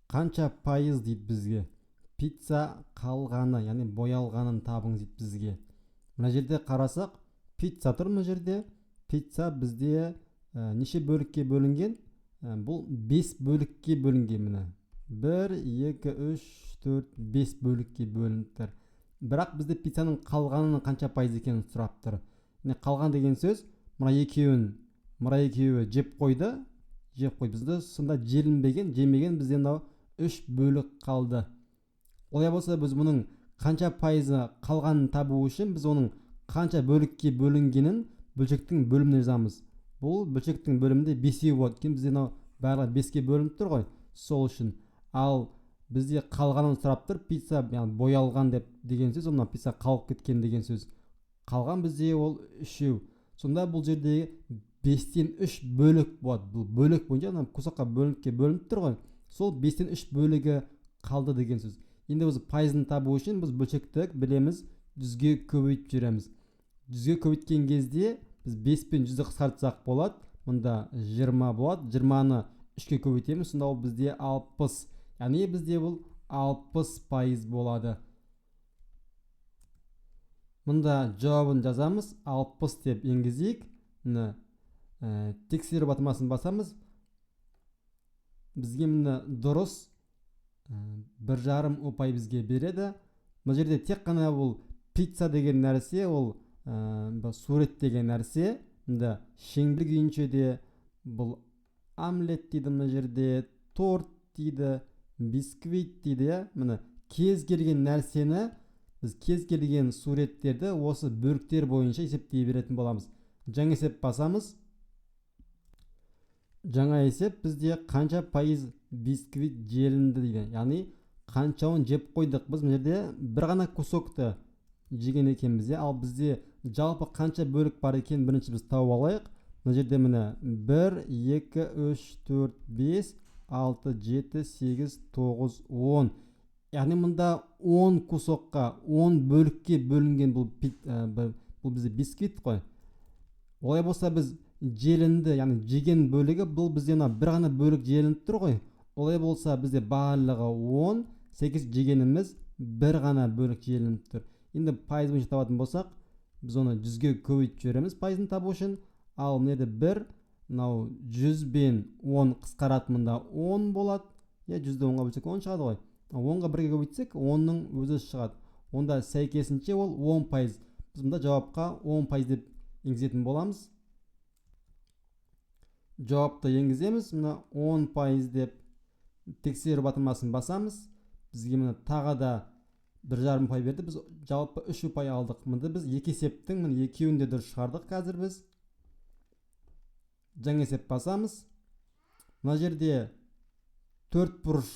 қанша пайыз дейді бізге. Пицца қалғаны, яғни боялғанын табыңыз дейді бізге. Мына жерде қарасақ, пицца тұр мына жерде. Пицца бізде неше бөлікке бөлінген? Бұл 5 бөлікке бөлінген міне. 1, 2, 3, 4, 5 бөлікке бөлініп тұр. Бірақ бізде пиццаның қалғанының қанша пайыз екенін сұрап тұр. Қалған деген сөз, мына екеуі жеп қойды. Бізде сонда жемеген бізде мынау 3 бөлік қалды. Олай болса біз мұның қанша пайызы қалғанын табу үшін біз оның қанша бөлікке бөлінгенін бөлшектің бөліміне жазамыз. Бұл бөлшектің бөлімінде 5-еу болады екен. Бізде мынау барлығы 5-ке бөлініп тұр ғой. Сол үшін. Ал бізде қалғанын сұрап тұр. Пицца боялған деген сөз, мына пицца қалып кеткен деген сөз. Қалған бізде ол 3-еу. Сонда бұл жерде 5-тен 3 бөлік болады. Бұл бөлік бойынша мына кусаққа бөлікке бөлініп тұр ғой. Сол 5-тен 3 бөлігі қалды деген сөз. Енді біз пайызын табу үшін біз бөлшекті білеміз, 100-ге көбейтіп жүреміз. 100-ге көбейткен кезде біз 5 пен 100-ді қысқартсақ болады. Мұнда 20 болады. 20-ны 3-ке көбейтеміз. Сонда ол бізде 60. Яғни бізде бұл 60% болады. Мұнда жауабын жазамыз. 60 деп енгізейік. Тексеру батырмасын басамыз. Бізге мұнда дұрыс 1,5 ұпай бізге береді. Бұл жерде тек қана бұл пицца деген нәрсе, ол сурет деген нәрсе. Мұнда шеңбір күйінше де бұл омлет дейді, мына жерде торт дейді, бисквит дейді. Міне кез келген нәрсені біз кез келген суреттерді осы бөліктер бойынша есептей беретін боламыз. Жаңа есеп басамыз. Жаңа есеп бізде қанша пайыз бисквит желінді дейді. Яғни қаншауын жеп қойдық. Біз мына жерде бір ғана кусокты жеген екенбіз. Ал бізде жалпы қанша бөлік бар екен бірінші біз тауып алайық. Мына жерде міне 1, 2, 3, 4, 5, 6, 7, 8, 9, 10. Яғни мұнда 10 кусокқа 10 бөлікке бөлінген бұл бізде бисквит қой. Олай болса біз желінді, яғни жеген бөлігі бұл бізде бір ғана бөлік желініп тұр ғой. Олай болса бізде барлығы 10, 8 жегеніміз бір ғана бөлік желініп тұр. Енді пайыз бойынша табатын болсақ, біз оны 100-ге көбейтіп жібереміз пайызын табу үшін. Ал мынада 1, 100 бен 10 қысқаратымында 10 болады. 100-ді 10-ға бөлсек 10 шығады ғой. 10-ға 1-ге көбейтсек 10-ның өзі шығады. Онда сәйкесінше ол 10%. Біз мұнда жауапқа 10% деп енгізетін боламыз. Жауапты енгіземіз. Мына 10% деп тексеру батырмасын басамыз. Бізге мына тағы да 1,5 ұпай берді. Біз жалпы 3 ұпай алдық. Мұнда біз екі есептің екеуін де дұрыс шығардық қазір біз. Жаңа есеп басамыз. Мына жерде 4 бұрыш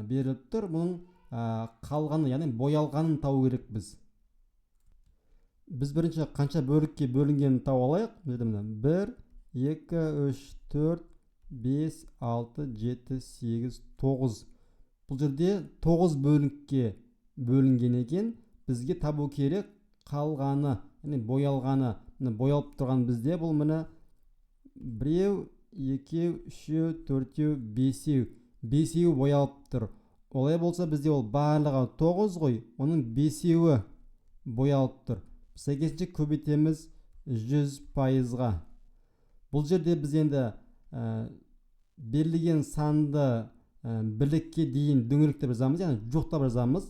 беріліп тұр. Бұның қалғаны, яғни боялғанын табу керек біз. Біз бірінші қанша бөлікке бөлінгенін тауып алайық. 1, 2, 3, 4, 5, 6, 7, 8, 9. Бұл жерде 9 бөлікке бөлінген екен. Бізге табу керек қалғаны, яғни боялғаны. Боялып тұрған бізде бұл міне 1, 2, 3, 4, 5. 5 боялып тұр. Олай болса бізде ол барлығы 9 ғой. Оның 5 боялып тұр. Сәйкесінше көбейтеміз 100%-ға. Бұл жерде біз енді берілген санды бірлікке дейін дөңгелектеп жазамыз, яғни жоқтап жазамыз.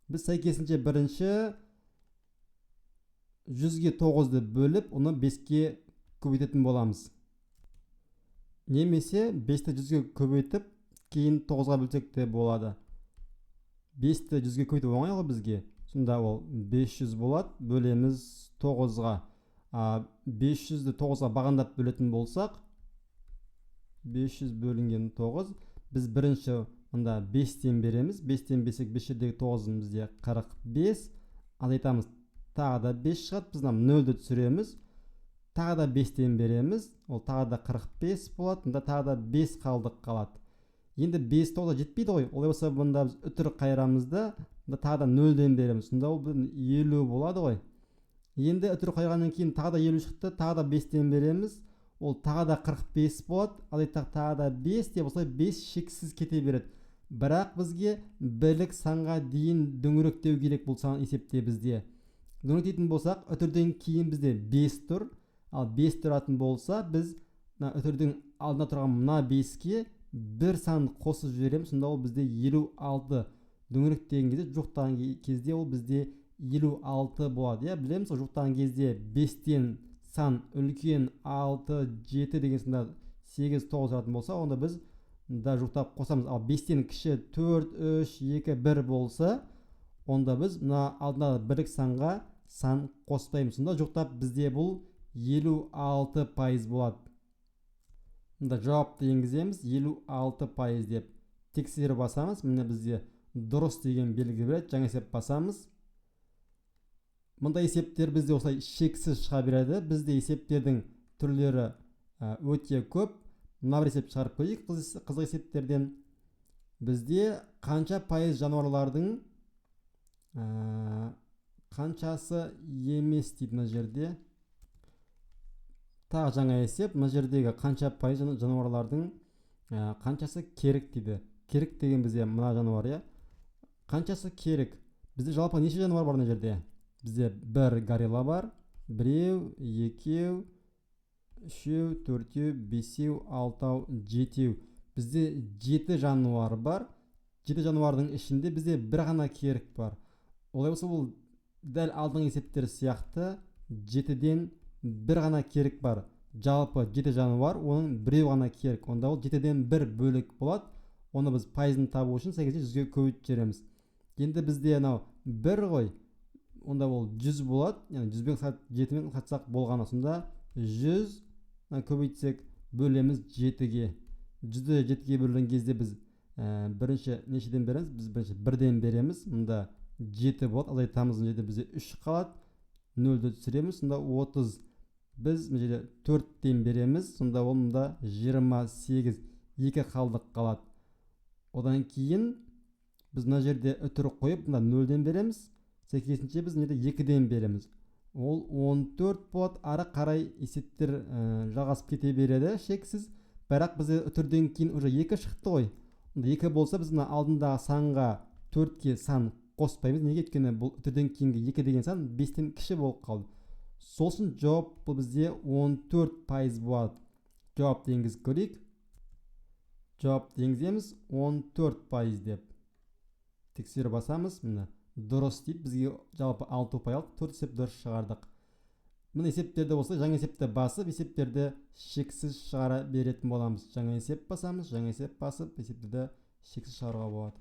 Біз сәйкесінше бірінші 100-ге 9-ды бөліп, оны 5-ке көбейтетін боламыз. Немесе 5-ті 100-ге көбейтіп, кейін 9-ға бөлсек те болады. 5-ті 100-ге көбейтіп оңай ғой бізге. Сонда ол 500 болады, бөлеміз 9-ға. 500-ді 9-ға бағандап бөлетін болсақ, 500 бөлінген 9, біз бірінші мұнда 5-тен береміз. 5-тен бесек 5 жердегі 9 бізде 45. Азайтамыз, тағы да 5 шығады. Біз 0-ді түсіреміз. Тағы да 5-тен береміз. Ол тағы да 45 болады. Мұнда тағы да 5 қалдық қалады. Енді 5 9-а жетпейді ғой. Олай болса бұнда біз үтір қайырамызда, тағы да 0-ден береміз. Сонда ол 50 болады ғой. Енді үтір қайырғаннан кейін тағы да 50 шықты. Тағы да 5-тен береміз. ол тағы да 45 болады. Ал тағы да 5 деп осылай 5 шексіз кете береді. Бірақ бізге бірлік санға дейін дөңгелектеу керек бұл сан есепте бізде. Дөңгелектейтін болсақ, үтірден кейін бізде 5 тұр. Ал 5 тұратын болса, біз үтірдің алдына тұрған мына 5-ке бір сан қосып жібереміз. Сонда ол бізде 56. Дөңгелектеген кезде, жоқтаған кезде ол бізде 56 болады. Я білеміз, жоқтаған кезде 5-тен сан үлкен 6, 7 деген сында 8, 9 тұратын болса, онда біз да жоқтап қосамыз. Ал 5-тен кіші 4, 3, 2, 1 болса, онда біз мына алдына бірлік санға сан қоспаймыз. Сонда жоқтап бізде бұл 56% болады. Мұнда жауапты енгіземіз, 56% деп тексеріп басамыз. Міне бізде дұрыс деген белгі береді. Жаңа есеп басамыз. Мұнда есептер бізде осылай шексіз шыға береді. Бізде есептердің түрлері өте көп. Мына бір есеп шығарып көрейік қызық есептерден. Бізде қанша пайыз жануарлардың қаншасы емес дейді мына жерде. Тағы жаңа есеп, мына жердегі қанша пайыз жануарлардың қаншасы керек дейді. Керек деген бізде мына жануар, я. Қаншасы керек? Бізде жалпы неше жануар бар мына жерде? Бізде бір горилла бар, біреу, екеу, үшеу, төртеу, бесеу, алтау, жетеу. Бізде 7 жануар бар. 7 жануардың ішінде бізде бір ғана керек бар. Олай болса, бұл дәл алдыңғы есептер сияқты 7-ден бір ғана керек бар. Жалпы 7 жануар, оның біреу ғана керек. Онда ол 7-ден бір бөлік болады. Оны біз пайызын табу үшін сәйкесінше 100-ге көбейтіп жібереміз. Енді бізде анау бір ғой. Онда ол 100 болады. Яғни 7-мен қатсақ болғаны. Сонда 100 көбейтсек бөлеміз 7-ге. 100-ді 7-ге бөлген кезде біз бірінші нешеден береміз? Біз бірінші 1-ден береміз. Мұнда 7 болады. Азайтамыздың жерде бізде 3 қалады. 0-ді түсіреміз. Сонда 30. Біз мына жерде 4-тен береміз. Сонда ол мұнда 28. 2 қалдық қалады. Одан кейін біз мына жерде үтір қойып, мұнда 0-ден береміз. Сәйкесінше біз мына жерде 2-ден береміз. Ол 14 болады. Ары қарай есептер жалғасып кете береді шексіз. Бірақ бізде үтірден кейін уже 2 шықты ғой. 2 болса біз мына алдындағы санға 4-ке сан қоспаймыз. Неге? Өйткені бұл үтірден кейінгі 2 деген сан 5-тен кіші болып қалды. Сол үшін жауап бұл бізде 14% болады. Жауапты енгізіп көрейік. Жауапты енгіземіз 14% деп. Тексеріп басамыз. Міне дұрыс дейді. Бізге жалпы 6% алды. 4 есеп дұрыс шығардық. Міне есептерді болса, жаңа есепті басып, есептерді шексіз шығара беретін боламыз. Жаңа есеп басамыз, жаңа есеп басып, есептерді шексіз шығаруға болады.